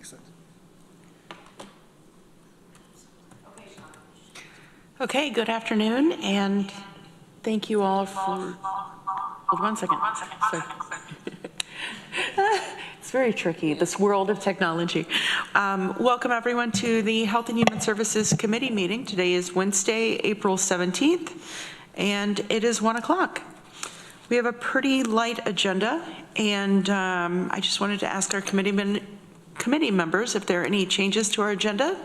makes sense. Okay, good afternoon, and thank you all for, hold 1 second. Sorry. It's very tricky, this world of technology. Welcome everyone to the Health and Human Services Committee meeting. Today is Wednesday, April 17th, and it is 1 o'clock. We have a pretty light agenda, and I just wanted to ask our committee members if there are any changes to our agenda.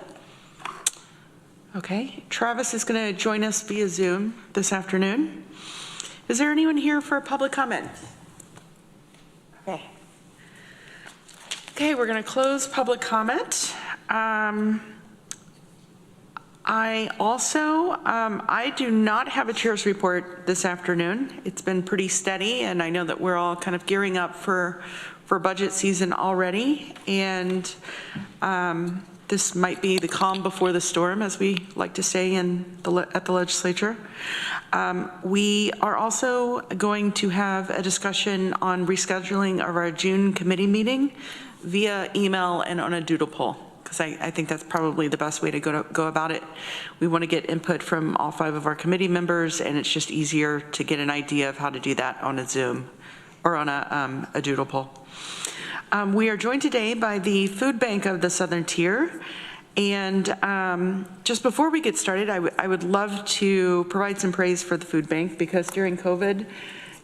Okay, Travis is going to join us via Zoom this afternoon. Is there anyone here for public comment? Okay. Okay, we're going to close public comment. I do not have a chair's report this afternoon. It's been pretty steady, and I know that we're all kind of gearing up for budget season already, and this might be the calm before the storm, as we like to say at the legislature. We are also going to have a discussion on rescheduling of our June committee meeting via email and on a doodle poll, because I think that's probably the best way to go about it. We want to get input from all 5 of our committee members, and it's just easier to get an idea of how to do that on a Zoom or on a doodle poll. We are joined today by the Food Bank of the Southern Tier, and just before we get started, I would love to provide some praise for the Food Bank, because during COVID,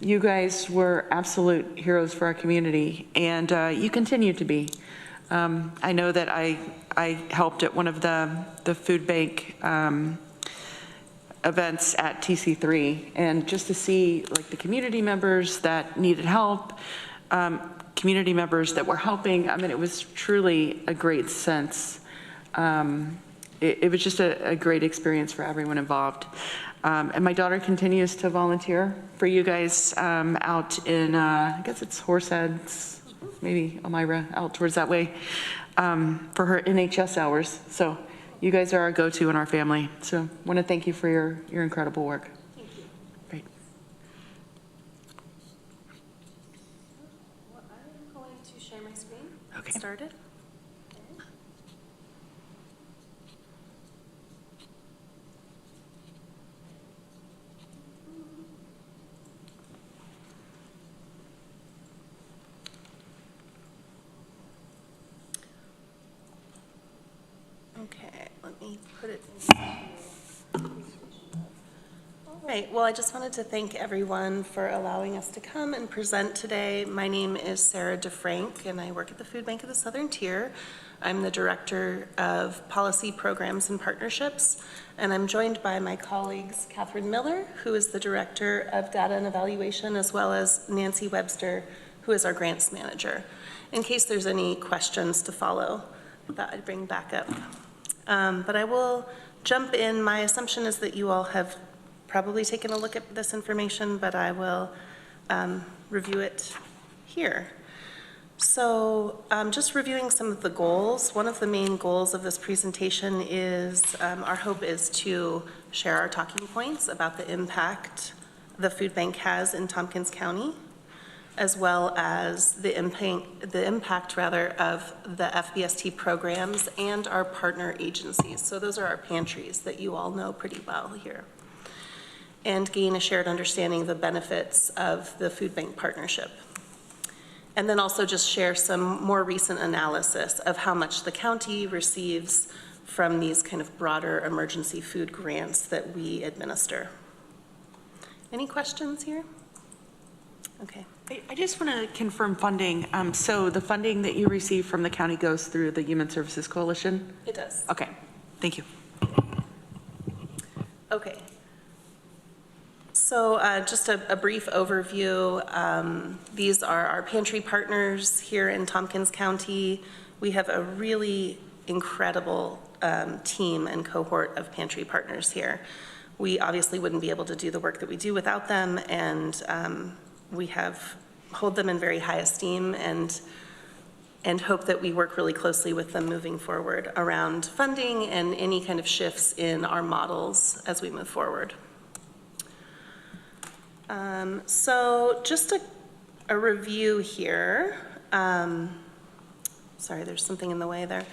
you guys were absolute heroes for our community, and you continue to be. I know that I helped at one of the Food Bank events at TC3, and just to see like the community members that needed help, community members that were helping, I mean, it was truly a great sense. It was just a great experience for everyone involved. And my daughter continues to volunteer for you guys out in, I guess it's Horseheads, maybe Elmira, out towards that way, for her NHS hours. So you guys are our go-to in our family. So I want to thank you for your incredible work. Thank you. Great. Well, I'm going to share my screen. Okay. Get started. Okay, let me put it in. All right, well, I just wanted to thank everyone for allowing us to come and present today. My name is Sarah DeFrank, and I work at the Food Bank of the Southern Tier. I'm the Director of Policy Programs and Partnerships, and I'm joined by my colleagues, Catherine Miller, who is the Director of Data and Evaluation, as well as Nancy Webster, who is our Grants Manager. In case there's any questions to follow that I'd bring back up. But I will jump in. My assumption is that you all have probably taken a look at this information, but I will review it here. So just reviewing some of the goals. One of the main goals of this presentation is our hope is to share our talking points about the impact the food bank has in Tompkins County, as well as the impact of the FBST programs and our partner agencies. So those are our pantries that you all know pretty well here. And gain a shared understanding of the benefits of the food bank partnership. And then also just share some more recent analysis of how much the county receives from these kind of broader emergency food grants that we administer. Any questions here? Okay. I just want to confirm funding. So the funding that you receive from the county goes through the Human Services Coalition? It does. Okay, thank you. Okay. So just a brief overview. These are our pantry partners here in Tompkins County. We have a really incredible team and cohort of pantry partners here. We obviously wouldn't be able to do the work that we do without them, and we hold them in very high esteem and hope that we work really closely with them moving forward around funding and any kind of shifts in our models as we move forward. So just a review here. sorry, there's something in the way there.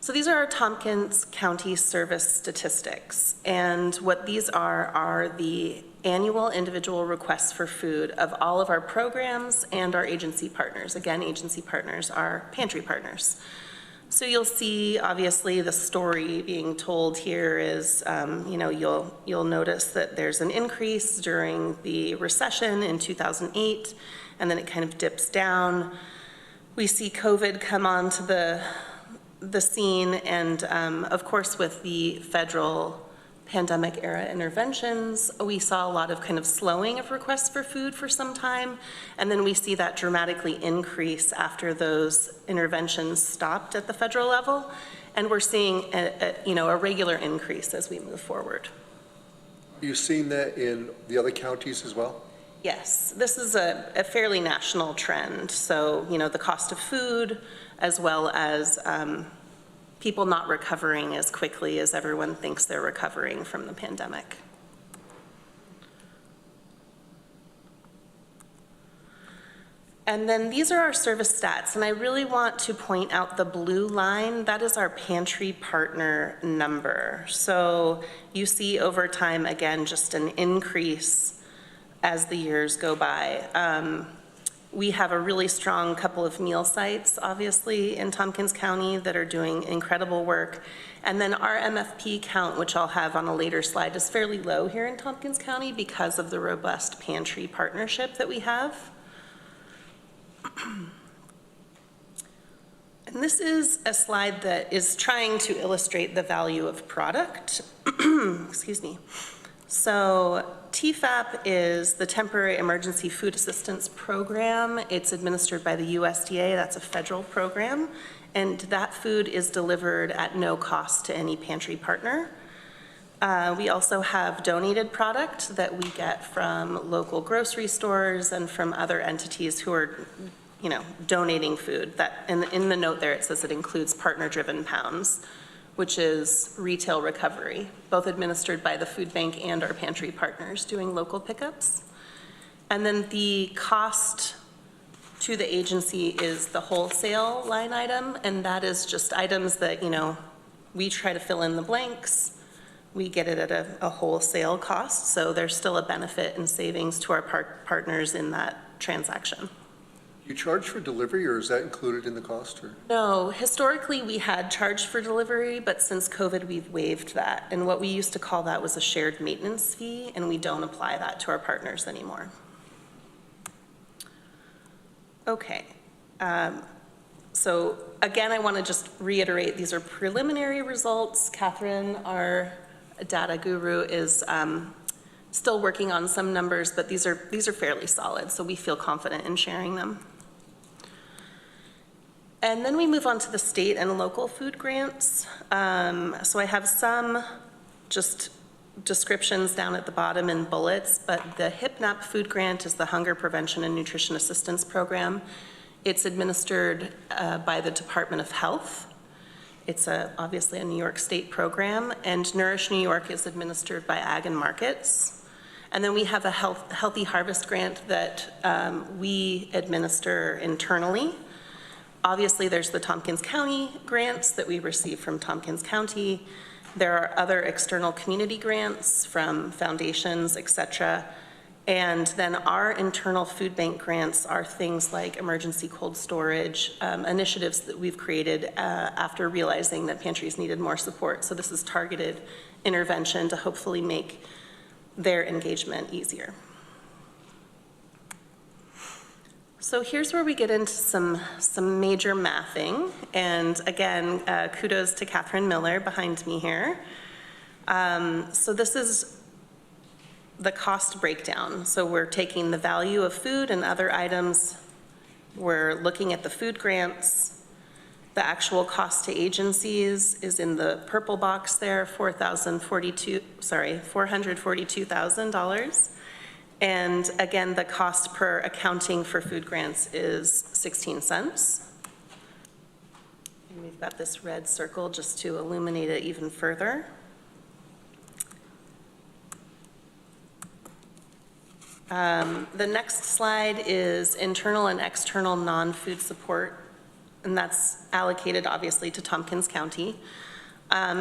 So these are our Tompkins County service statistics. And what these are the annual individual requests for food of all of our programs and our agency partners. Again, agency partners are pantry partners. So you'll see, obviously, the story being told here is, you'll notice that there's an increase during the recession in 2008, and then it kind of dips down. We see COVID come onto the scene, and of course, with the federal pandemic era interventions, we saw a lot of kind of slowing of requests for food for some time, and then we see that dramatically increase after those interventions stopped at the federal level, and we're seeing a regular increase as we move forward. Are you seeing that in the other counties as well? Yes, this is a fairly national trend. So, the cost of food, as well as people not recovering as quickly as everyone thinks they're recovering from the pandemic. And then these are our service stats, and I really want to point out the blue line. That is our pantry partner number. So you see over time, again, just an increase as the years go by. We have a really strong couple of meal sites, obviously, in Tompkins County that are doing incredible work. And then our MFP count, which I'll have on a later slide, is fairly low here in Tompkins County because of the robust pantry partnership that we have. And this is a slide that is trying to illustrate the value of product. Excuse me. So TFAP is the Temporary Emergency Food Assistance Program. It's administered by the USDA. That's a federal program. And that food is delivered at no cost to any pantry partner. We also have donated product that we get from local grocery stores and from other entities who are, donating food. That in the note there, it says it includes partner-driven pounds, which is retail recovery, both administered by the food bank and our pantry partners doing local pickups. And then the cost to the agency is the wholesale line item, and that is just items that, we try to fill in the blanks. We get it at a wholesale cost, so there's still a benefit and savings to our partners in that transaction. You charge for delivery, or is that included in the cost? Or? No, historically we had charged for delivery, but since COVID we've waived that. And what we used to call that was a shared maintenance fee, and we don't apply that to our partners anymore. Okay. So again, I want to just reiterate, these are preliminary results. Catherine, our data guru, is still working on some numbers, but these are fairly solid, so we feel confident in sharing them. And then we move on to the state and local food grants. So I have some just descriptions down at the bottom in bullets, but the HIPNAP food grant is the Hunger Prevention and Nutrition Assistance Program. It's administered by the Department of Health. It's obviously a New York State program, and Nourish New York is administered by Ag and Markets. And then we have a Healthy Harvest grant that we administer internally. Obviously, there's the Tompkins County grants that we receive from Tompkins County. There are other external community grants from foundations, et cetera. And then our internal food bank grants are things like emergency cold storage, initiatives that we've created after realizing that pantries needed more support. So this is targeted intervention to hopefully make their engagement easier. So here's where we get into some major mathing. And again, kudos to Catherine Miller behind me here. So this is the cost breakdown. So we're taking the value of food and other items. We're looking at the food grants. The actual cost to agencies is in the purple box there, $442,000. And again, the cost per accounting for food grants is 16 cents. And we've got this red circle just to illuminate it even further. The next slide is internal and external non-food support and that's allocated obviously to Tompkins County.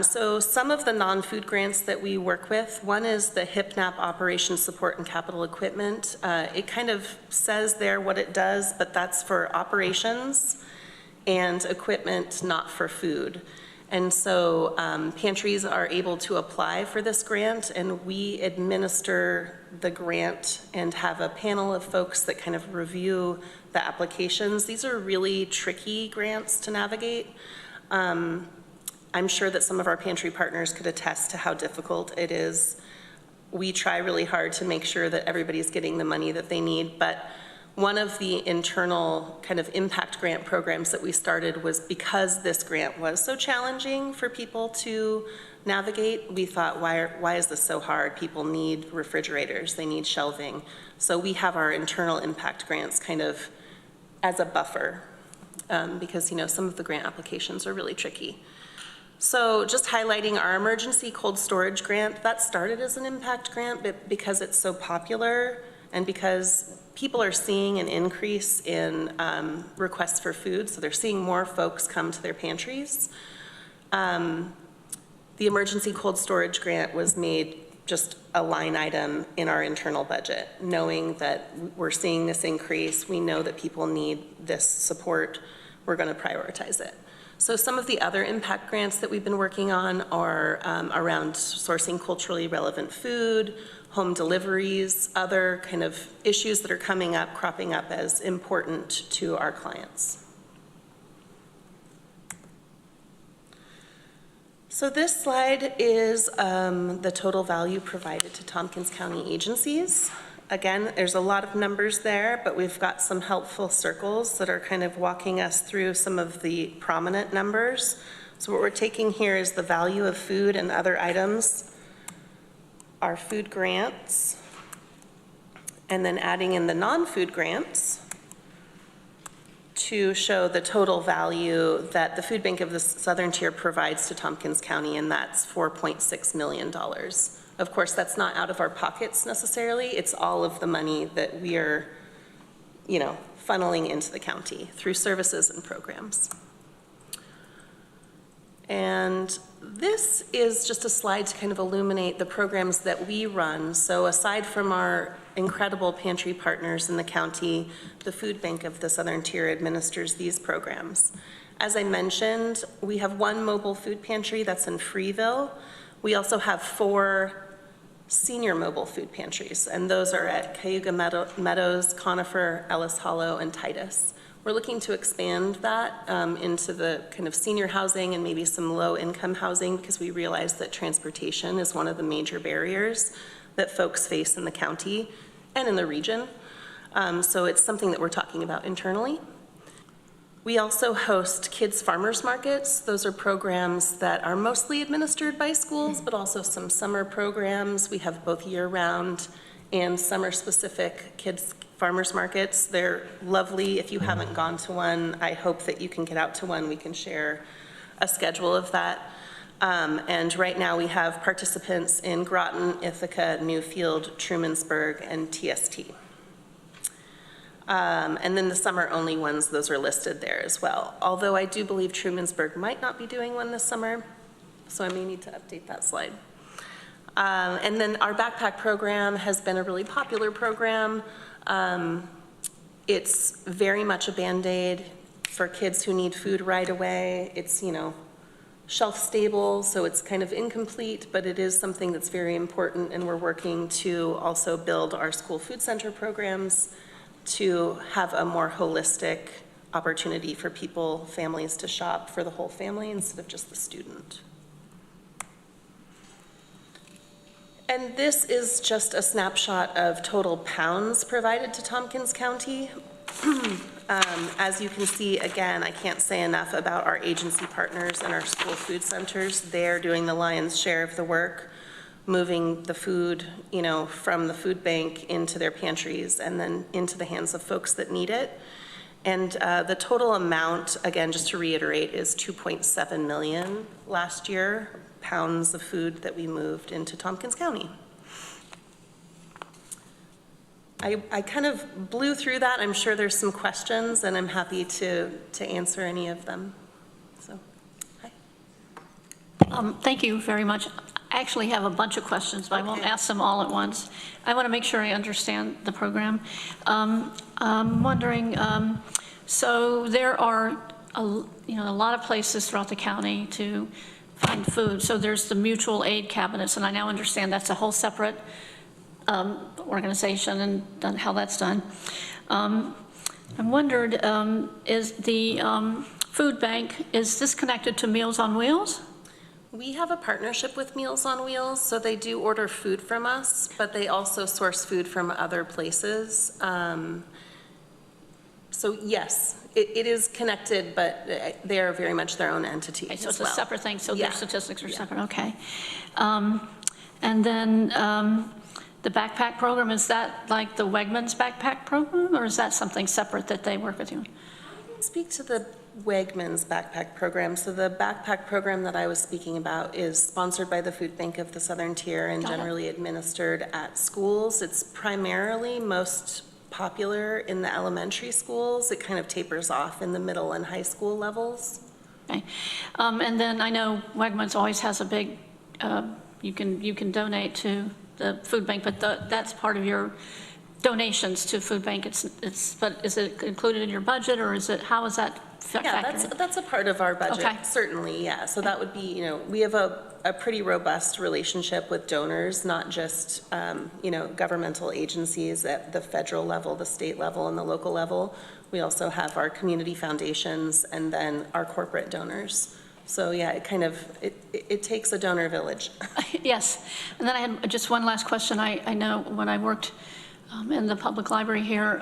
So some of the non-food grants that we work with, one is the HIPNAP Operations Support and Capital Equipment. It kind of says there what it does, but that's for operations and equipment, not for food. And so pantries are able to apply for this grant, and we administer the grant and have a panel of folks that kind of review the applications. These are really tricky grants to navigate. I'm sure that some of our pantry partners could attest to how difficult it is. We try really hard to make sure that everybody's getting the money that they need, but one of the internal kind of impact grant programs that we started was because this grant was so challenging for people to navigate, we thought, why is this so hard? People need refrigerators, they need shelving. So we have our internal impact grants kind of as a buffer because, you know, some of the grant applications are really tricky. So just highlighting our emergency cold storage grant, that started as an impact grant, but because it's so popular and because people are seeing an increase in requests for food, so they're seeing more folks come to their pantries. The emergency cold storage grant was made just a line item in our internal budget, knowing that we're seeing this increase, we know that people need this support, we're going to prioritize it. So some of the other impact grants that we've been working on are around sourcing culturally relevant food, home deliveries, other kind of issues that are cropping up as important to our clients. So this slide is the total value provided to Tompkins County agencies. Again, there's a lot of numbers there, but we've got some helpful circles that are kind of walking us through some of the prominent numbers. So what we're taking here is the value of food and other items, our food grants, and then adding in the non-food grants to show the total value that the Food Bank of the Southern Tier provides to Tompkins County, and that's $4.6 million. Of course, that's not out of our pockets necessarily. It's all of the money that we are, you know, funneling into the county through services and programs. And this is just a slide to kind of illuminate the programs that we run. So aside from our incredible pantry partners in the county, the Food Bank of the Southern Tier administers these programs. As I mentioned, we have one mobile food pantry that's in Freeville. We also have 4 senior mobile food pantries, and those are at Cayuga Meadows, Conifer, Ellis Hollow, and Titus. We're looking to expand that into the kind of senior housing and maybe some low-income housing because we realize that transportation is one of the major barriers that folks face in the county and in the region. So it's something that we're talking about internally. We also host kids' farmers markets. Those are programs that are mostly administered by schools, but also some summer programs. We have both year-round and summer-specific kids' farmers markets. They're lovely. If you haven't gone to one, I hope that you can get out to one. We can share a schedule of that. And right now we have participants in Groton, Ithaca, Newfield, Trumansburg, and TST. And then the summer-only ones, those are listed there as well. Although I do believe Trumansburg might not be doing one this summer, so I may need to update that slide. And then our backpack program has been a really popular program. It's very much a Band-Aid for kids who need food right away. It's, you know, shelf stable, so it's kind of incomplete, but it is something that's very important, and we're working to also build our school food center programs to have a more holistic opportunity for people, families to shop for the whole family instead of just the student. And this is just a snapshot of total pounds provided to Tompkins County. As you can see, again, I can't say enough about our agency partners and our school food centers. They're doing the lion's share of the work, moving the food, you know, from the food bank into their pantries and then into the hands of folks that need it. And the total amount, again, just to reiterate, is 2.7 million last year, pounds of food that we moved into Tompkins County. I kind of blew through that. I'm sure there's some questions, and I'm happy to answer any of them. So, hi. Thank you very much. I actually have a bunch of questions, but I won't Okay. ask them all at once. I want to make sure I understand the program. I'm wondering, so there are a lot of places throughout the county to find food. So there's the mutual aid cabinets, and I now understand that's a whole separate organization and how that's done. I wondered, is the food bank, is this connected to Meals on Wheels? We have a partnership with Meals on Wheels, so they do order food from us, but they also source food from other places. So yes, it is connected, but they are very much their own entity Okay, so as it's well. a separate thing, so Yeah. their statistics are Yeah. separate, okay. And then the backpack program, is that like the Wegmans backpack program, or is that something separate that they work with you? Speak to the Wegmans backpack program. So the backpack program that I was speaking about is sponsored by the Food Bank of the Southern Tier and Got it. generally administered at schools. It's primarily most popular in the elementary schools. It kind of tapers off in the middle and high school levels. Okay. And then I know Wegmans always has a big, you can donate to the food bank, but that's part of your donations to food bank. But is it included in your budget, or is it, how is that factored Yeah, in? that's a part of our budget, Okay. certainly, yeah. So that would be, we have a pretty robust relationship with donors, not just, governmental agencies at the federal level, the state level, and the local level. We also have our community foundations and then our corporate donors. So yeah, it takes a donor village. Yes. And then I had just one last question. I know when I worked in the public library here,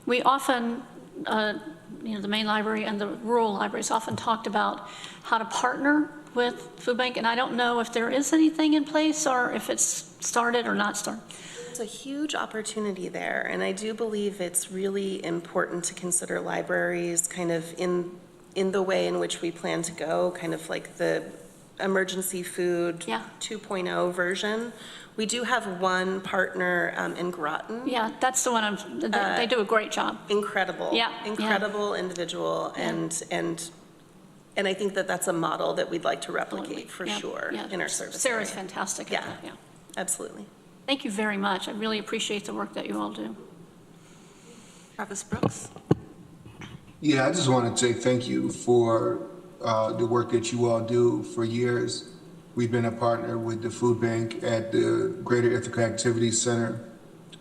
we often, the main library and the rural libraries often talked about how to partner with food bank, and I don't know if there is anything in place or if it's started or not started. There's a huge opportunity there, and I do believe it's really important to consider libraries kind of in the way in which we plan to go, kind of like the emergency food Yeah. 2.0 version. We do have one partner in Groton. Yeah, that's the one they do a great job. Incredible. Yeah, yeah. Incredible individual, and I think that that's a model that we'd like to replicate for Yeah, sure yeah. in our service Sarah's area. fantastic at Yeah. that, yeah. Absolutely. Thank you very much. I really appreciate the work that you all do. Travis Brooks? Yeah, I just want to say thank you for the work that you all do. For years, we've been a partner with the food bank at the Greater Ithaca Activity Center.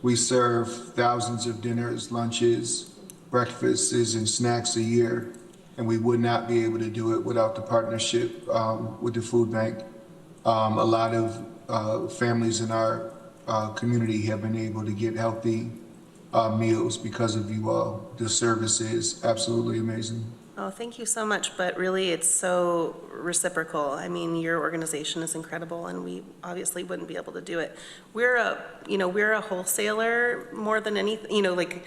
We serve thousands of dinners, lunches, breakfasts, and snacks a year, and we would not be able to do it without the partnership with the food bank. A lot of families in our community have been able to get healthy meals because of you all. The service is absolutely amazing. Oh, thank you so much, but really it's so reciprocal. I mean, your organization is incredible and we obviously wouldn't be able to do it. We're a wholesaler more than anything,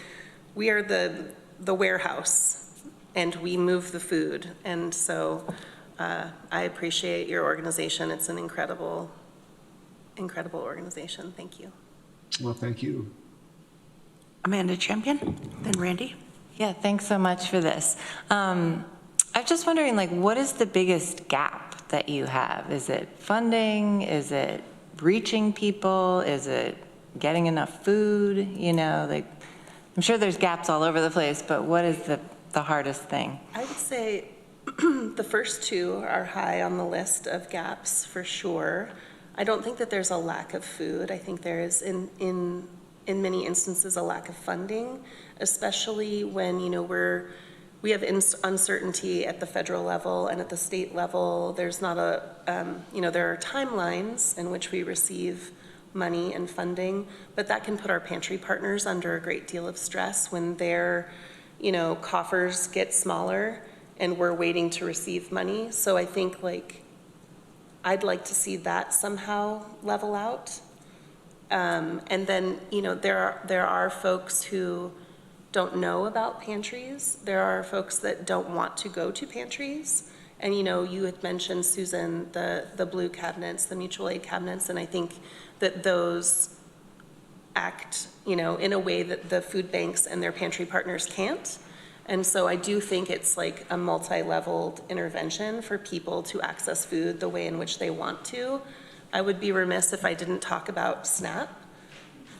we are the warehouse and we move the food. And so I appreciate your organization. It's an incredible organization. Thank you. Well, thank you. Amanda Champion, then Randy. Yeah, thanks so much for this. I'm just wondering, what is the biggest gap that you have? Is it funding? Is it reaching people? Is it getting enough food? I'm sure there's gaps all over the place, but what is the hardest thing? I would say the first two are high on the list of gaps for sure. I don't think that there's a lack of food. I think there is in many instances a lack of funding, especially when we have uncertainty at the federal level and at the state level. There's not there are timelines in which we receive money and funding, but that can put our pantry partners under a great deal of stress when their coffers get smaller and we're waiting to receive money. So I think I'd like to see that somehow level out. And then, there are folks who don't know about pantries. There are folks that don't want to go to pantries. And, you had mentioned, Susan, the blue cabinets, the mutual aid cabinets, and I think that those act, you know, in a way that the food banks and their pantry partners can't. And so I do think it's like a multi-leveled intervention for people to access food the way in which they want to. I would be remiss if I didn't talk about SNAP.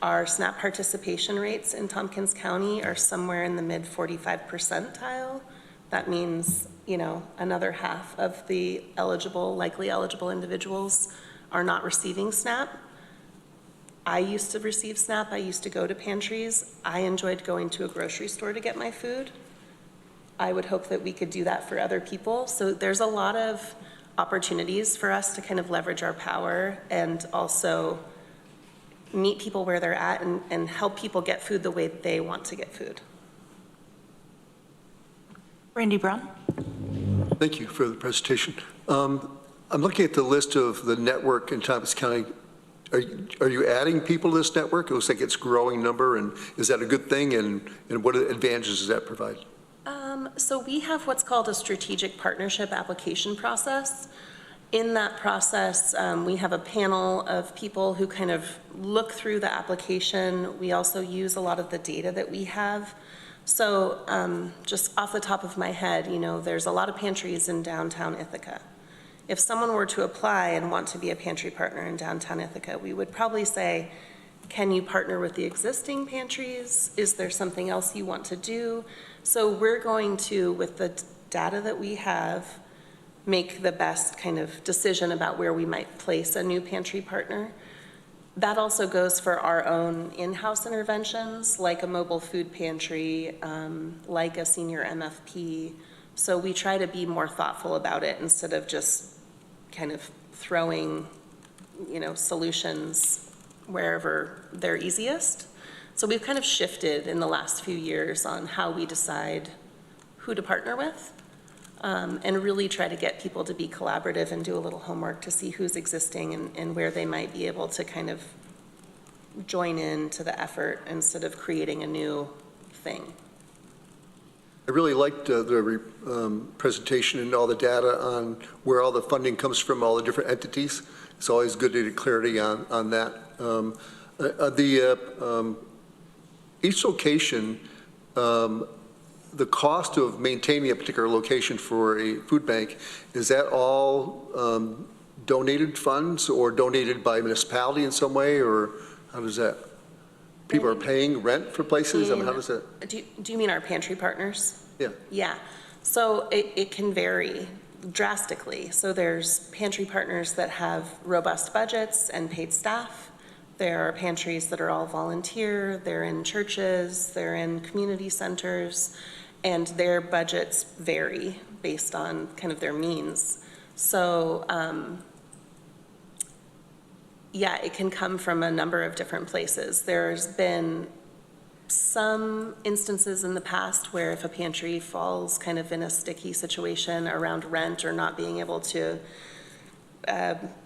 Our SNAP participation rates in Tompkins County are somewhere in the mid 45 percentile. That means, you know, another half of the likely eligible individuals are not receiving SNAP. I used to receive SNAP. I used to go to pantries. I enjoyed going to a grocery store to get my food. I would hope that we could do that for other people. So there's a lot of opportunities for us to kind of leverage our power and also meet people where they're at and help people get food the way they want to get food. Randy Brown? Thank you for the presentation. I'm looking at the list of the network in Tompkins County. Are you adding people to this network? It looks like it's a growing number, and is that a good thing, and what advantages does that provide? So we have what's called a strategic partnership application process. In that process, we have a panel of people who kind of look through the application. We also use a lot of the data that we have. So just off the top of my head, you know, there's a lot of pantries in downtown Ithaca. If someone were to apply and want to be a pantry partner in downtown Ithaca, we would probably say, can you partner with the existing pantries? Is there something else you want to do? So we're going to, with the data that we have, make the best kind of decision about where we might place a new pantry partner. That also goes for our own in-house interventions, like a mobile food pantry, like a senior MFP. So we try to be more thoughtful about it instead of just kind of throwing, you know, solutions wherever they're easiest. So we've kind of shifted in the last few years on how we decide who to partner with, and really try to get people to be collaborative and do a little homework to see who's existing and where they might be able to kind of join in to the effort instead of creating a new thing. I really liked the presentation and all the data on where all the funding comes from, all the different entities. It's always good to get clarity on that. Each location, the cost of maintaining a particular location for a food bank, is that all donated funds or donated by municipality in some way, or how does that? People are paying rent for places? I mean, how does that? Do you mean our pantry partners? Yeah. Yeah. So it can vary drastically. So there's pantry partners that have robust budgets and paid staff. There are pantries that are all volunteer. They're in churches. They're in community centers. And their budgets vary based on kind of their means. So, yeah, it can come from a number of different places. There's been some instances in the past where if a pantry falls kind of in a sticky situation around rent or not being able to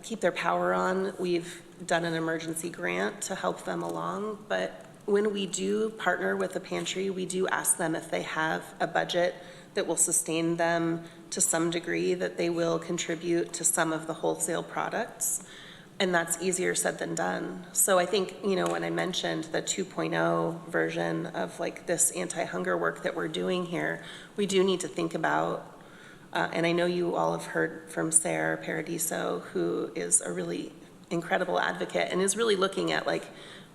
keep their power on, we've done an emergency grant to help them along. But when we do partner with a pantry, we do ask them if they have a budget that will sustain them to some degree, that they will contribute to some of the wholesale products. And that's easier said than done. So I think, you know, when I mentioned the 2.0 version of like this anti-hunger work that we're doing here, we do need to think about, and I know you all have heard from Sarah Paradiso, who is a really incredible advocate and is really looking at like,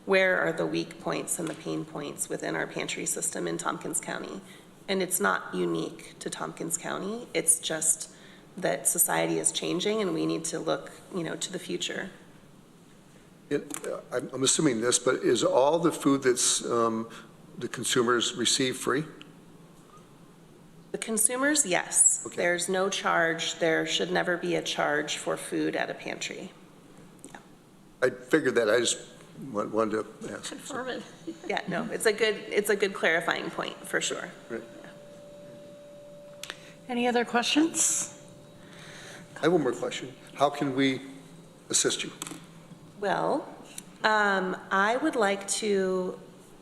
where are the weak points and the pain points within our pantry system in Tompkins County? And it's not unique to Tompkins County. It's just that society is changing and we need to look, you know, to the future. I'm assuming this, but is all the food that's the consumers receive free? The consumers, yes. Okay. There's no charge. There should never be a charge for food at a pantry. Yeah. I figured that. I just wanted to ask. Confirm it. Yeah, no, it's a good clarifying point for sure. Right. Any other questions? I have one more question. How can we assist you? Well, I would like to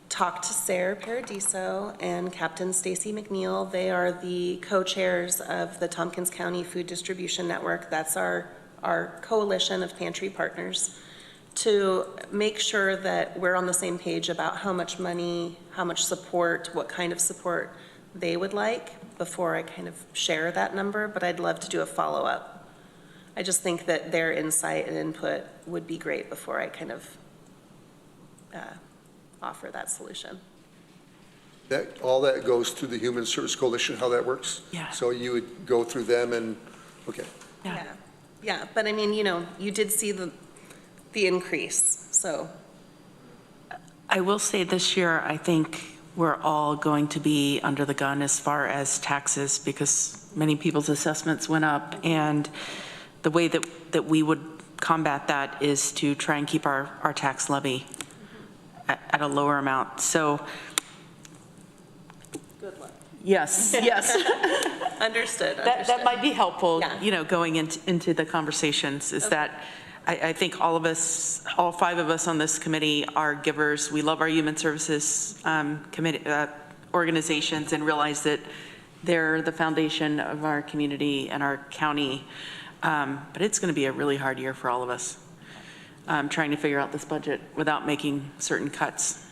talk to Sarah Paradiso and Captain Stacy McNeil. They are the co-chairs of the Tompkins County Food Distribution Network. That's our coalition of pantry partners, to make sure that we're on the same page about how much money, how much support, what kind of support they would like before I kind of share that number, but I'd love to do a follow-up. I just think that their insight and input would be great before I kind of offer that solution. All that goes through the Human Service Coalition, how that works? Yeah. So you would go through them and, okay. Yeah. Yeah, but I mean, you did see the increase, so. I will say this year, I think we're all going to be under the gun as far as taxes because many people's assessments went up, and the way that we would combat that is to try and keep our tax levy at a lower amount. So, Good luck. yes, yes. Understood. That might be helpful, Yeah. going into the conversations, is that I think all 5 of us on this committee are givers. We love our human services committee organizations and realize that they're the foundation of our community and our county. But it's going to be a really hard year for all of us, trying to figure out this budget without making certain cuts.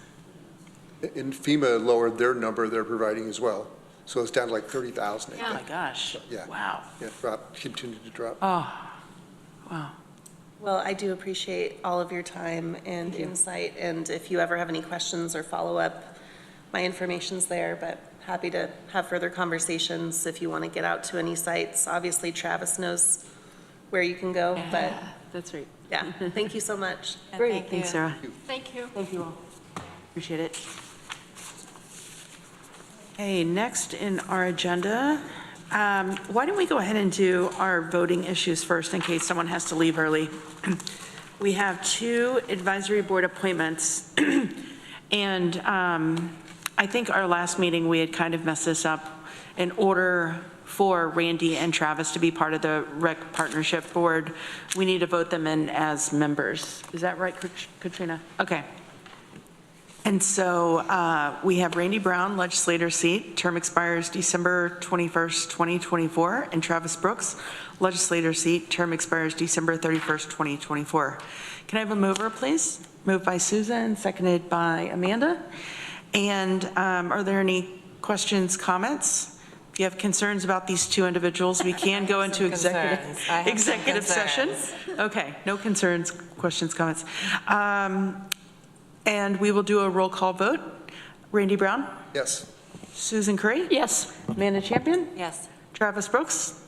And FEMA lowered their number they're providing as well. So it's down to like 30,000. Oh my gosh. Yeah. Wow. Yeah, continued to drop. Oh, wow. Well, I do appreciate all of your time and insight, and if you ever have any questions or follow-up, my information's there, but happy to have further conversations if you want to get out to any sites. Obviously, Travis knows where you can go, but That's right. yeah, thank you so much. Great, thanks, Sarah. Thank you. Thank you all. Appreciate it. Okay, next in our agenda, why don't we go ahead and do our voting issues first in case someone has to leave early. We have 2 advisory board appointments, and I think our last meeting, we had kind of messed this up. In order for Randy and Travis to be part of the rec partnership board, we need to vote them in as members. Is that right, Katrina? Okay. And so we have Randy Brown, legislator seat, term expires December 21st, 2024, and Travis Brooks, legislator seat, term expires December 31st, 2024. Can I have a mover, please? Moved by Susan, seconded by Amanda. And are there any questions, comments? If you have concerns about these 2 individuals, we can go into executive session. Okay, no concerns, questions, comments. And we will do a roll call vote. Randy Brown? Yes. Susan Currie? Yes. Amanda Champion? Yes. Travis Brooks?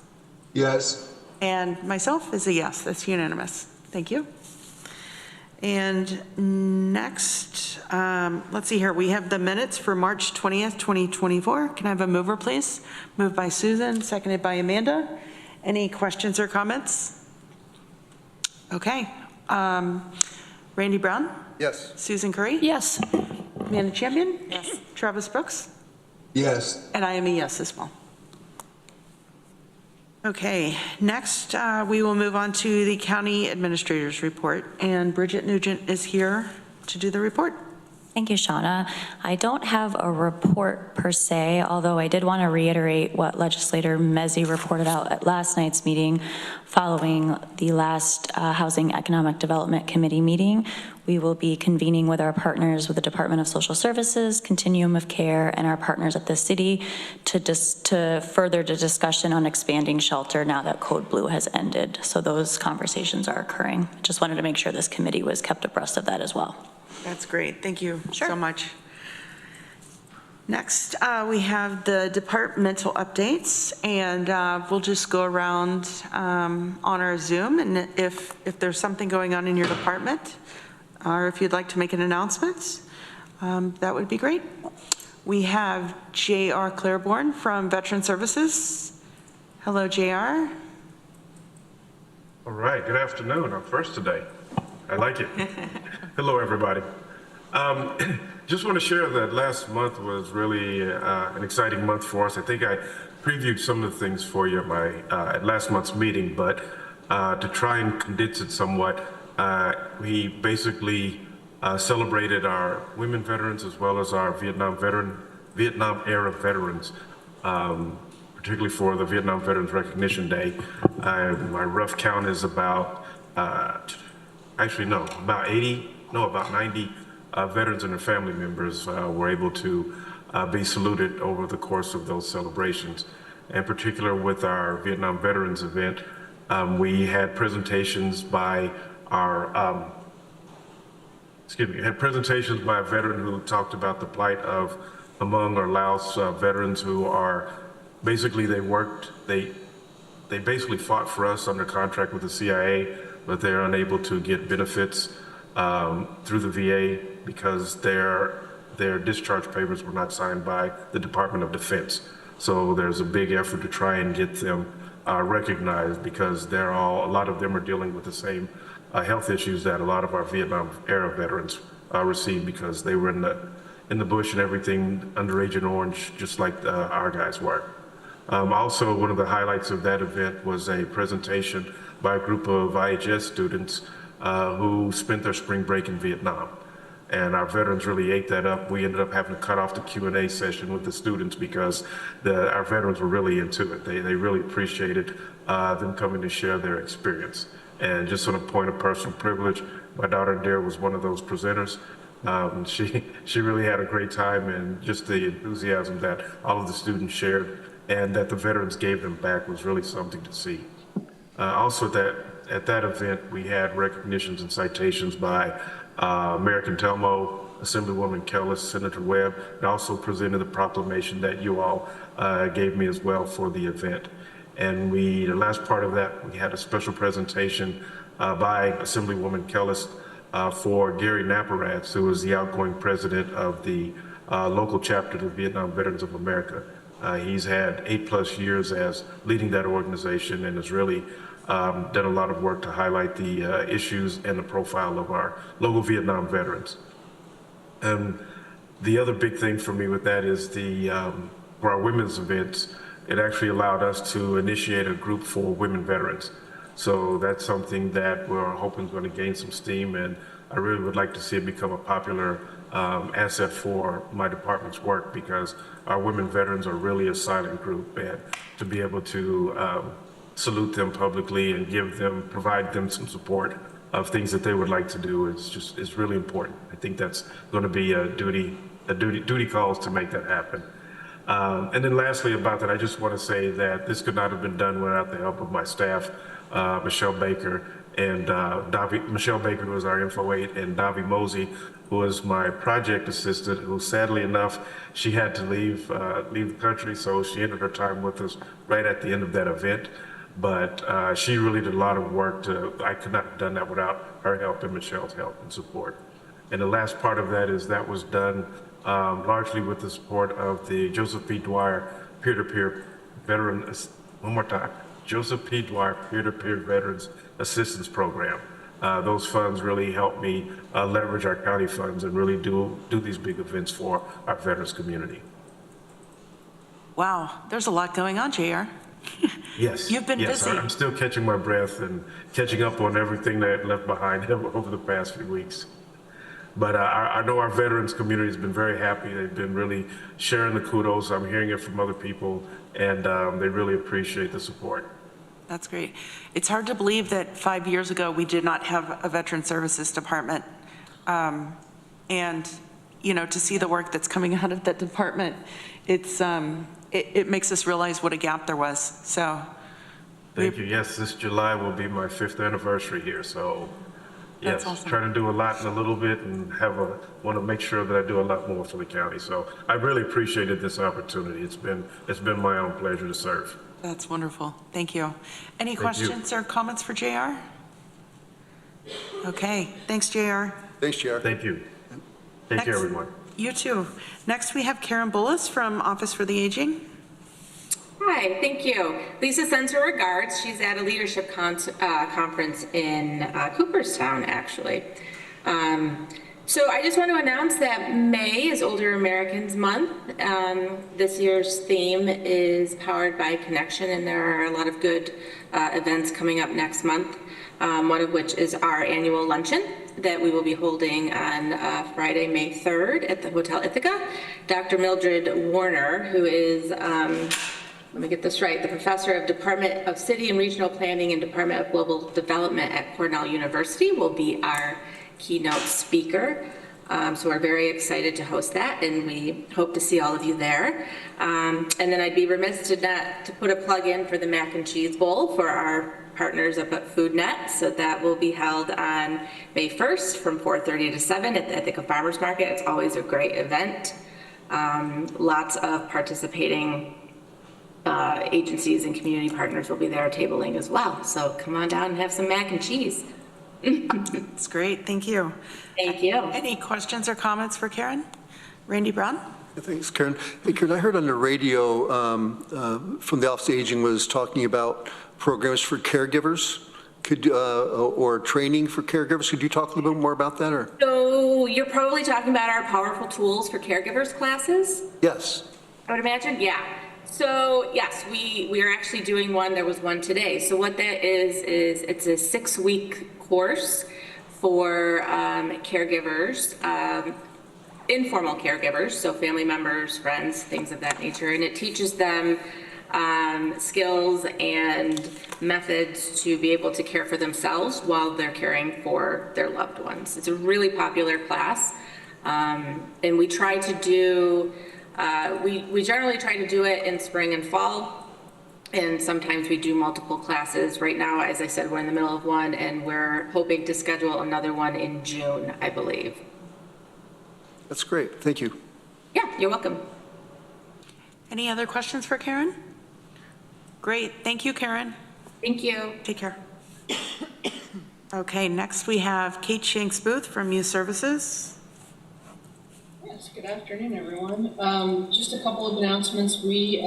Yes. And myself is a yes. That's unanimous. Thank you. And next, let's see here. We have the minutes for March 20th, 2024. Can I have a mover, please? Moved by Susan, seconded by Amanda. Any questions or comments? Okay. Randy Brown? Yes. Susan Currie? Yes. Amanda Champion? Yes. Travis Brooks? Yes. And I am a yes as well. Okay, next we will move on to the county administrator's report, and Bridget Nugent is here to do the report. Thank you, Shauna. I don't have a report per se, although I did want to reiterate what Legislator Mezzi reported out at last night's meeting following the last Housing Economic Development Committee meeting. We will be convening with our partners with the Department of Social Services, Continuum of Care, and our partners at the city to further the discussion on expanding shelter now that Code Blue has ended. So those conversations are occurring. Just wanted to make sure this committee was kept abreast of that as well. That's great. Thank you so much. Next, we have the departmental updates, and we'll just go around on our Zoom, and if there's something going on in your department, or if you'd like to make an announcement, that would be great. We have J.R. Claiborne from Veteran Services. Hello, J.R. All right, good afternoon. I'm first today. I like it. Hello, everybody. Just want to share that last month was really an exciting month for us. I think I previewed some of the things for you at last month's meeting, but to try and condense it somewhat, we basically celebrated our women veterans as well as our Vietnam era veterans, particularly for the Vietnam Veterans Recognition Day. My rough count is about actually no, about 90 veterans and their family members were able to be saluted over the course of those celebrations. In particular, with our Vietnam Veterans event, we had presentations by our, had presentations by a veteran who talked about the plight of Hmong or Laos veterans who are, basically they basically fought for us under contract with the CIA, but they're unable to get benefits through the VA because their discharge papers were not signed by the Department of Defense. So there's a big effort to try and get them recognized because a lot of them are dealing with the same health issues that a lot of our Vietnam era veterans received because they were in the bush and everything under Agent Orange, just like our guys were. Also, one of the highlights of that event was a presentation by a group of IHS students who spent their spring break in Vietnam. And our veterans really ate that up. We ended up having to cut off the Q&A session with the students because our veterans were really into it. They really appreciated them coming to share their experience. And just on a point of personal privilege, my daughter Dare was one of those presenters. She really had a great time, and just the enthusiasm that all of the students shared and that the veterans gave them back was really something to see. Also, at that event, we had recognitions and citations by Mayor Cantelmo, Assemblywoman Kellis, Senator Webb, and also presented the proclamation that you all gave me as well for the event. And the last part of that, we had a special presentation by Assemblywoman Kellis for Gary Naparatz, who is the outgoing president of the local chapter of the Vietnam Veterans of America. He's had 8+ years as leading that organization and has really done a lot of work to highlight the issues and the profile of our local Vietnam veterans. And the other big thing for me with that is for our women's events, it actually allowed us to initiate a group for women veterans. So that's something that we're hoping is going to gain some steam, and I really would like to see it become a popular asset for my department's work, because our women veterans are really a silent group, and to be able to salute them publicly and provide them some support of things that they would like to do is really important. I think that's going to be a duty calls to make that happen. And then lastly about that, I just want to say that this could not have been done without the help of my staff, Michelle Baker, and Michelle Baker, who was our Info 8, and Davi Mosey, who was my project assistant, who sadly enough, she had to leave the country, so she ended her time with us right at the end of that event. But she really did a lot of work. I could not have done that without her help and Michelle's help and support. And the last part of that is that was done largely with the support of the Joseph P. Dwyer Peer-to-Peer Veteran, one more time, Joseph P. Dwyer Peer-to-Peer Veterans Assistance Program. Those funds really helped me leverage our county funds and really do these big events for our veterans community. Wow, there's a lot going on, JR. Yes. You've been busy. I'm still catching my breath and catching up on everything that I left behind over the past few weeks. But I know our veterans community has been very happy. They've been really sharing the kudos. I'm hearing it from other people, and they really appreciate the support. That's great. It's hard to believe that 5 years ago we did not have a Veteran Services Department. And, you know, to see the work that's coming out of that department, it makes us realize what a gap there was. So. Thank you. Yes, this July will be my 5th anniversary here. So, yes, awesome. Trying to do a lot in a little bit and want to make sure that I do a lot more for the county. So I really appreciated this opportunity. It's been my own pleasure to serve. That's wonderful. Thank you. Any questions or comments for JR? Okay. Thanks, JR. Thanks, JR. Thank you. Take care, everyone. You too. Next, we have Karen Bullis from Office for the Aging. Hi, thank you. Lisa sends her regards. She's at a leadership conference in Cooperstown, actually. So I just want to announce that May is Older Americans Month. This year's theme is Powered by Connection, and there are a lot of good events coming up next month, one of which is our annual luncheon that we will be holding on Friday, May 3rd at the Hotel Ithaca. Dr. Mildred Warner, who is let me get this right, the professor of Department of City and Regional Planning and Department of Global Development at Cornell University, will be our keynote speaker. So we're very excited to host that, and we hope to see all of you there. And then I'd be remiss to put a plug in for the Mac and Cheese Bowl for our partners up at FoodNet. So that will be held on May 1st from 4:30 to 7 at the Ithaca Farmers Market. It's always a great event. Lots of participating agencies and community partners will be there tabling as well. So come on down and have some mac and cheese. It's great, thank you. Thank you. Any questions or comments for Karen? Randy Brown? Thanks, Karen. Hey, Karen, I heard on the radio from the Office of Aging was talking about programs for caregivers, or training for caregivers. Could you talk a little bit more about that? Or? So you're probably talking about our powerful tools for caregivers classes? Yes. I would imagine, yeah. So yes, we are actually doing one. There was one today. So what that is it's a 6-week course for caregivers, informal caregivers, so family members, friends, things of that nature, and it teaches them skills and methods to be able to care for themselves while they're caring for their loved ones. It's a really popular class, and we try to do, we generally try to do it in spring and fall, and sometimes we do multiple classes. Right now, as I said, we're in the middle of one, and we're hoping to schedule another one in June, I believe. That's great. Thank you. Yeah, you're welcome. Any other questions for Karen? Great, thank you, Karen. Thank you. Take care. Okay, next we have Kate Shanks Booth from Youth Services. Yes, good afternoon, everyone. Just a couple of announcements. We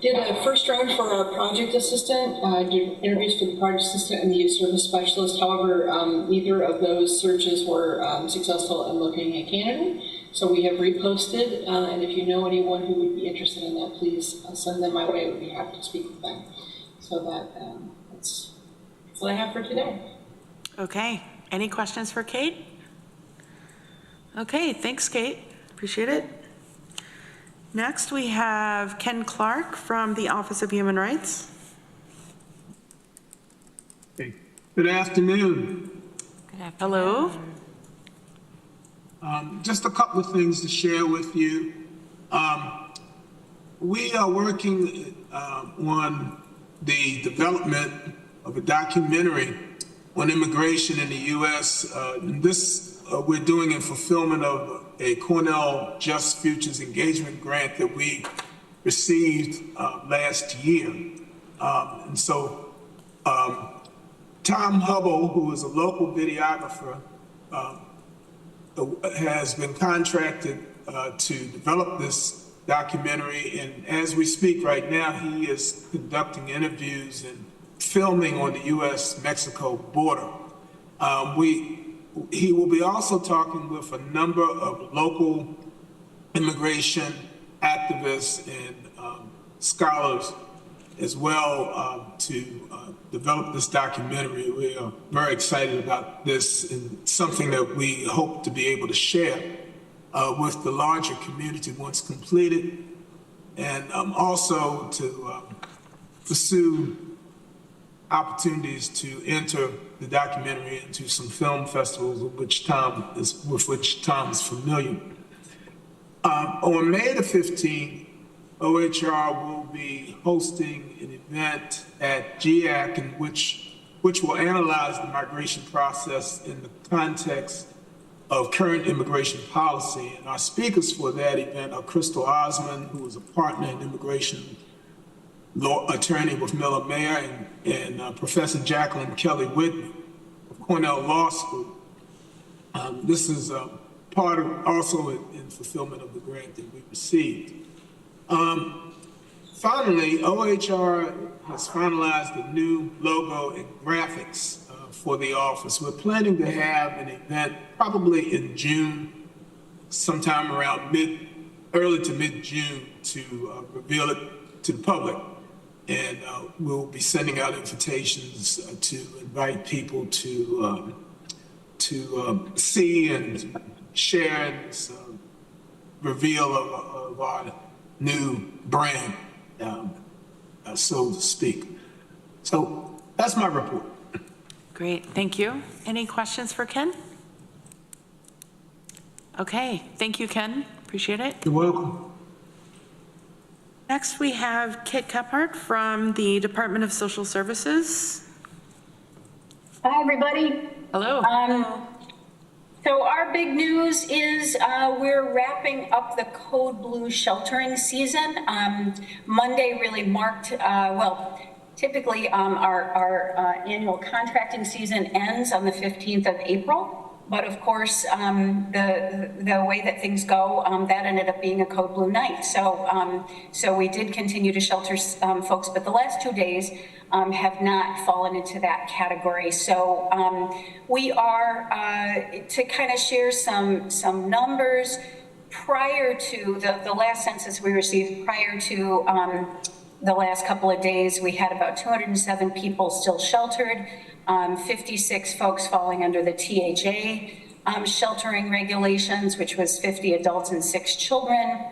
did a first round for our project assistant, did interviews for the project assistant and the youth service specialist. However, neither of those searches were successful in locating a candidate. So we have reposted, and if you know anyone who would be interested in that, please send them my way. I would be happy to speak with them. So that's what I have for today. Okay, any questions for Kate? Okay, thanks, Kate. Appreciate it. Next, we have Ken Clark from the Office of Human Rights. Hey. Good afternoon. Good afternoon. Hello. Just a couple of things to share with you. We are working on the development of a documentary on immigration in the U.S. We're doing in fulfillment of a Cornell Just Futures Engagement Grant that we received last year. And so Tom Hubble, who is a local videographer, has been contracted to develop this documentary. And as we speak right now, he is conducting interviews and filming on the U.S.-Mexico border. He will be also talking with a number of local immigration activists and scholars as well to develop this documentary. We are very excited about this and something that we hope to be able to share with the larger community once completed, and also to pursue opportunities to enter the documentary into some film festivals with which Tom is familiar. On May the 15th, OHR will be hosting an event at GIAC in which will analyze the migration process in the context of current immigration policy. And our speakers for that event are Crystal Osmond, who is a partner in immigration law attorney with Miller Mayer, and Professor Jacqueline Kelly Whitney of Cornell Law School. This is part of also in fulfillment of the grant that we received. Finally, OHR has finalized a new logo and graphics for the office. We're planning to have an event probably in June, sometime around early to mid-June, to reveal it to the public. And we'll be sending out invitations to invite people to see and share this reveal of our new brand. so to speak. So that's my report. Great, thank you. Any questions for Ken? Okay, thank you, Ken. Appreciate it. You're welcome. Next, we have Kit Kephart from the Department of Social Services. Hi, everybody. Hello. So our big news is we're wrapping up the Code Blue sheltering season. Monday really marked, well, typically our annual contracting season ends on the 15th of April. But of course, the way that things go, that ended up being a Code Blue night. So we did continue to shelter folks, but the last 2 days have not fallen into that category. So we are, to kind of share some numbers, prior to the last census we received prior to the last couple of days, we had about 207 people still sheltered. 56 folks falling under the THA sheltering regulations, which was 50 adults and 6 children.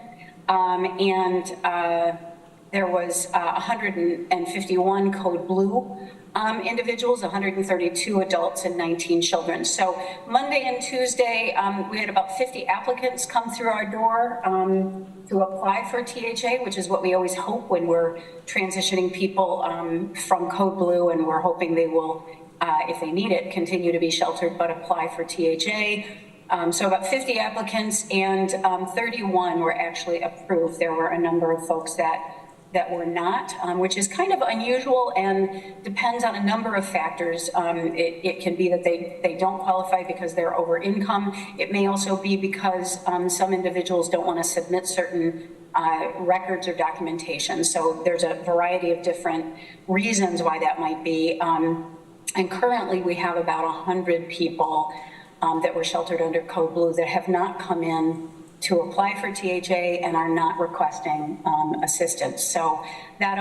There was 151 Code Blue individuals, 132 adults and 19 children. So Monday and Tuesday, we had about 50 applicants come through our door to apply for THA, which is what we always hope when we're transitioning people from Code Blue, and we're hoping they will, if they need it, continue to be sheltered, but apply for THA. So about 50 applicants, and 31 were actually approved. There were a number of folks that were not, which is kind of unusual and depends on a number of factors. It can be that they don't qualify because they're over income. It may also be because some individuals don't want to submit certain records or documentation. So there's a variety of different reasons why that might be. And currently we have about 100 people that were sheltered under Code Blue that have not come in to apply for THA and are not requesting assistance. So that's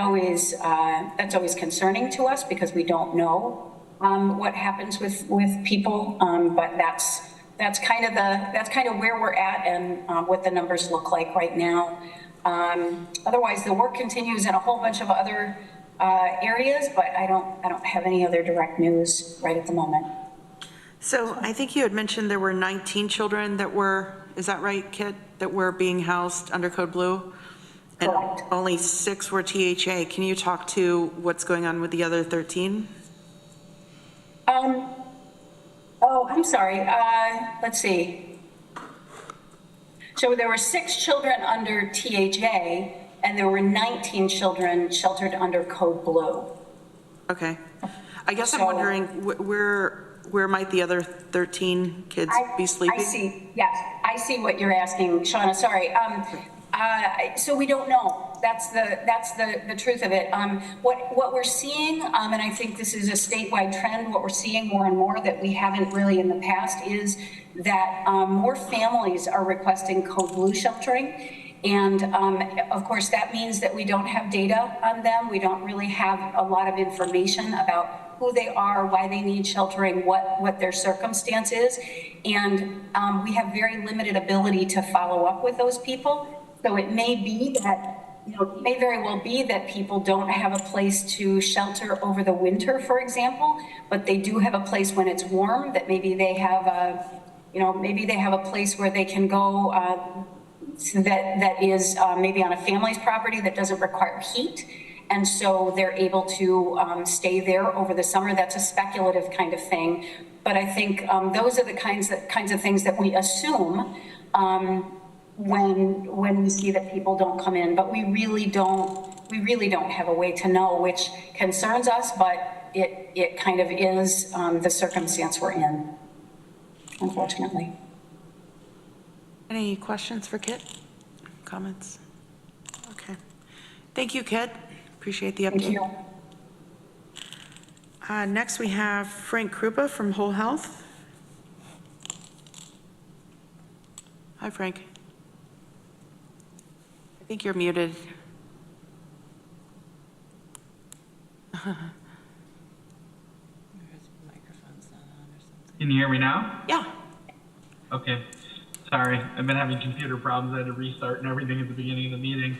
always concerning to us because we don't know what happens with people, but that's kind of where we're at and what the numbers look like right now. Otherwise, the work continues in a whole bunch of other areas, but I don't have any other direct news right at the moment. So I think you had mentioned there were 19 children that were, is that right, Kit, that were being housed under Code Blue? And Correct. Only 6 were THA. Can you talk to what's going on with the other 13? Oh, I'm sorry. Let's see. So there were 6 children under THA, and there were 19 children sheltered under Code Blue. Okay. I guess I'm wondering where might the other 13 kids be sleeping? I see. Yes, I see what you're asking, Shauna. Sorry. So we don't know. That's the truth of it. What we're seeing, and I think this is a statewide trend, what we're seeing more and more that we haven't really in the past is that more families are requesting Code Blue sheltering. And of course, that means that we don't have data on them. We don't really have a lot of information about who they are, why they need sheltering, what their circumstance is. And we have very limited ability to follow up with those people. So it may be that, it may very well be that people don't have a place to shelter over the winter, for example, but they do have a place when it's warm, that maybe they have a place where they can go that is maybe on a family's property that doesn't require heat. And so they're able to stay there over the summer. That's a speculative kind of thing. But I think those are the kinds of things that we assume when we see that people don't come in. But we really don't have a way to know, which concerns us, but it kind of is the circumstance we're in, unfortunately. Any questions for Kit? Comments? Okay. Thank you, Kit. Appreciate the update. Thank you. Next, we have Frank Krupa from Whole Health. Hi, Frank. I think you're muted. Can you hear me now? Yeah. Okay. Sorry, I've been having computer problems. I had to restart and everything at the beginning of the meeting.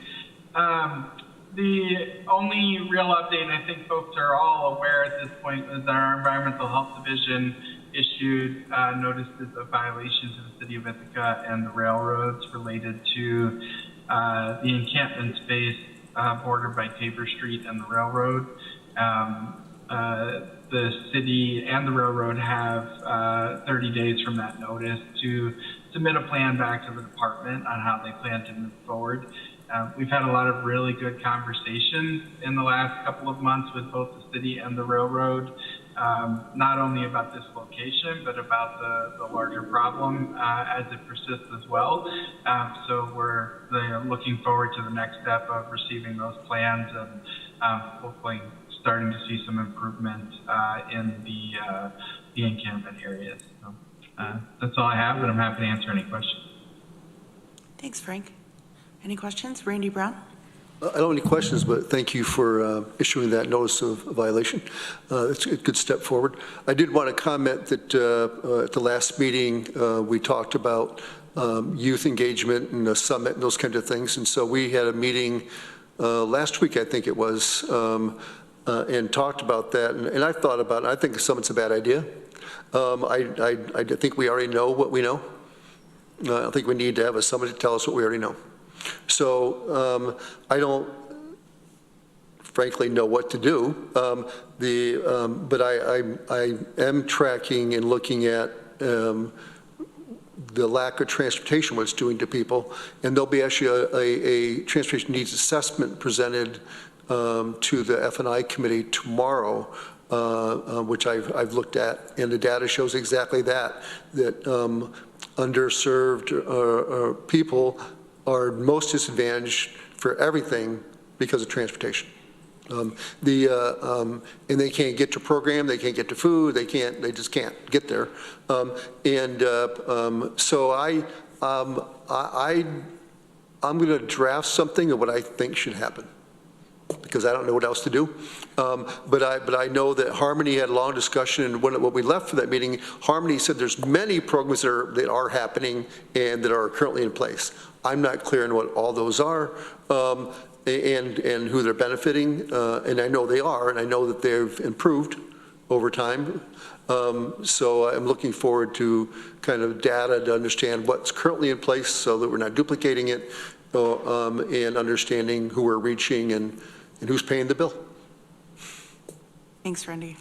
The only real update, I think folks are all aware at this point, is that our Environmental Health Division issued notices of violations to the City of Ithaca and the railroads related to the encampment space bordered by Tabor Street and the railroad. The city and the railroad have 30 days from that notice to submit a plan back to the department on how they plan to move forward. We've had a lot of really good conversations in the last couple of months with both the city and the railroad, not only about this location, but about the larger problem as it persists as well. So we're looking forward to the next step of receiving those plans and hopefully starting to see some improvement in the encampment areas. So, that's all I have, and I'm happy to answer any questions. Thanks, Frank. Any questions? Randy Brown? I don't have any questions, but thank you for issuing that notice of violation. It's a good step forward. I did want to comment that at the last meeting, we talked about youth engagement and the summit and those kinds of things. And so we had a meeting last week, I think it was, and talked about that. And I thought about it. I think the summit's a bad idea. I think we already know what we know. I don't think we need to have a summit to tell us what we already know. So I don't, frankly, know what to do. But I am tracking and looking at the lack of transportation, what it's doing to people. And there'll be actually a transportation needs assessment presented to the F&I committee tomorrow, which I've looked at. And the data shows exactly that underserved people are most disadvantaged for everything because of transportation. And they can't get to program, they can't get to food, they just can't get there. So I'm going to draft something of what I think should happen, because I don't know what else to do. But I know that Harmony had a long discussion, and what we left for that meeting, Harmony said there's many programs that are happening and that are currently in place. I'm not clear on what all those are and who they're benefiting, and I know they are, and I know that they've improved over time. So I'm looking forward to kind of data to understand what's currently in place so that we're not duplicating it, and understanding who we're reaching and who's paying the bill. Thanks, Randy.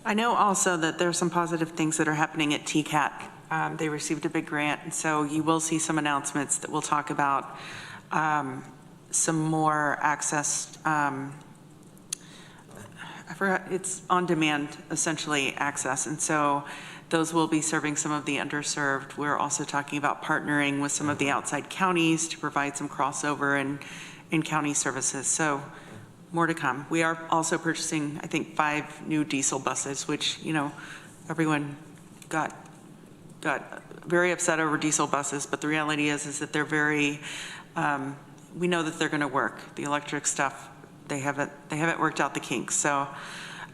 I know also that there are some positive things that are happening at TCAT. They received a big grant, and so you will see some announcements that will talk about some more access. I forgot, it's on-demand, essentially, access, and so those will be serving some of the underserved. We're also talking about partnering with some of the outside counties to provide some crossover in county services. So more to come. We are also purchasing, I think, 5 new diesel buses, which, you know, everyone got very upset over diesel buses, but the reality is that they're very, we know that they're going to work. The electric stuff, they haven't worked out the kinks. So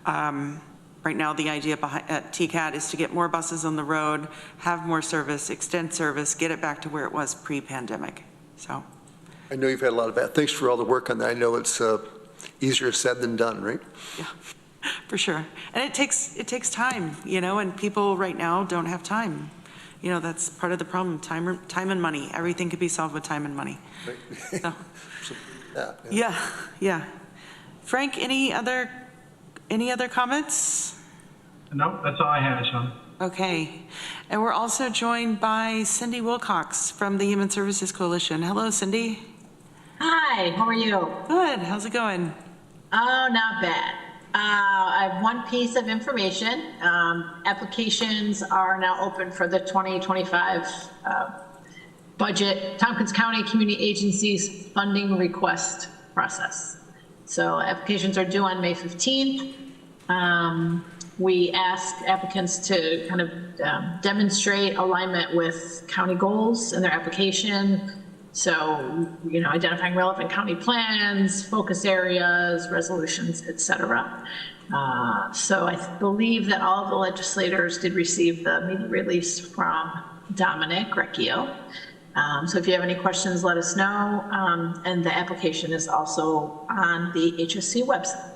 right now, the idea at TCAT is to get more buses on the road, have more service, extend service, get it back to where it was pre-pandemic. So I know you've had a lot of that. Thanks for all the work on that. I know it's easier said than done, right? Yeah, for sure. And it takes time, you know, and people right now don't have time. You know, that's part of the problem, time and money. Everything could be solved with time and money. Right. So, yeah. Frank, any other comments? No, that's all I had, Sean. Okay. And we're also joined by Cindy Wilcox from the Human Services Coalition. Hello, Cindy. Hi, how are you? Good. How's it going? Oh, not bad. I have one piece of information. Applications are now open for the 2025 budget, Tompkins County Community Agencies funding request process. So applications are due on May 15th. We ask applicants to kind of demonstrate alignment with county goals in their application. So, you know, identifying relevant county plans, focus areas, resolutions, et cetera. So I believe that all of the legislators did receive the media release from Dominic Recchio. So if you have any questions, let us know. And the application is also on the HSC website.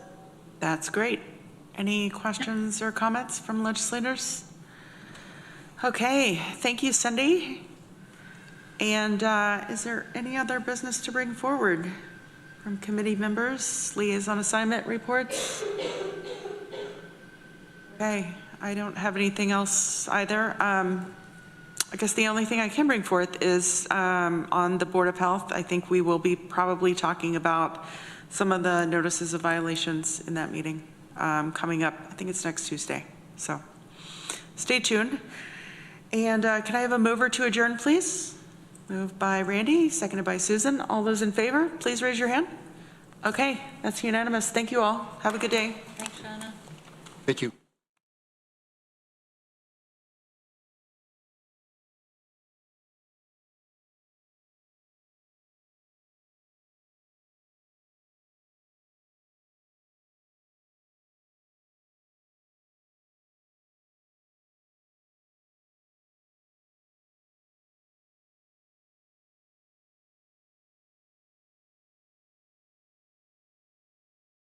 That's great. Any questions or comments from legislators? Okay, thank you, Cindy. And is there any other business to bring forward from committee members, liaison assignment reports? Okay, I don't have anything else either. I guess the only thing I can bring forth is on the Board of Health. I think we will be probably talking about some of the notices of violations in that meeting coming up. I think it's next Tuesday. So stay tuned. And can I have a mover to adjourn, please? Moved by Randy, seconded by Susan. All those in favor, please raise your hand. Okay, that's unanimous. Thank you all. Have a good day. Thanks, Anna. Thank you.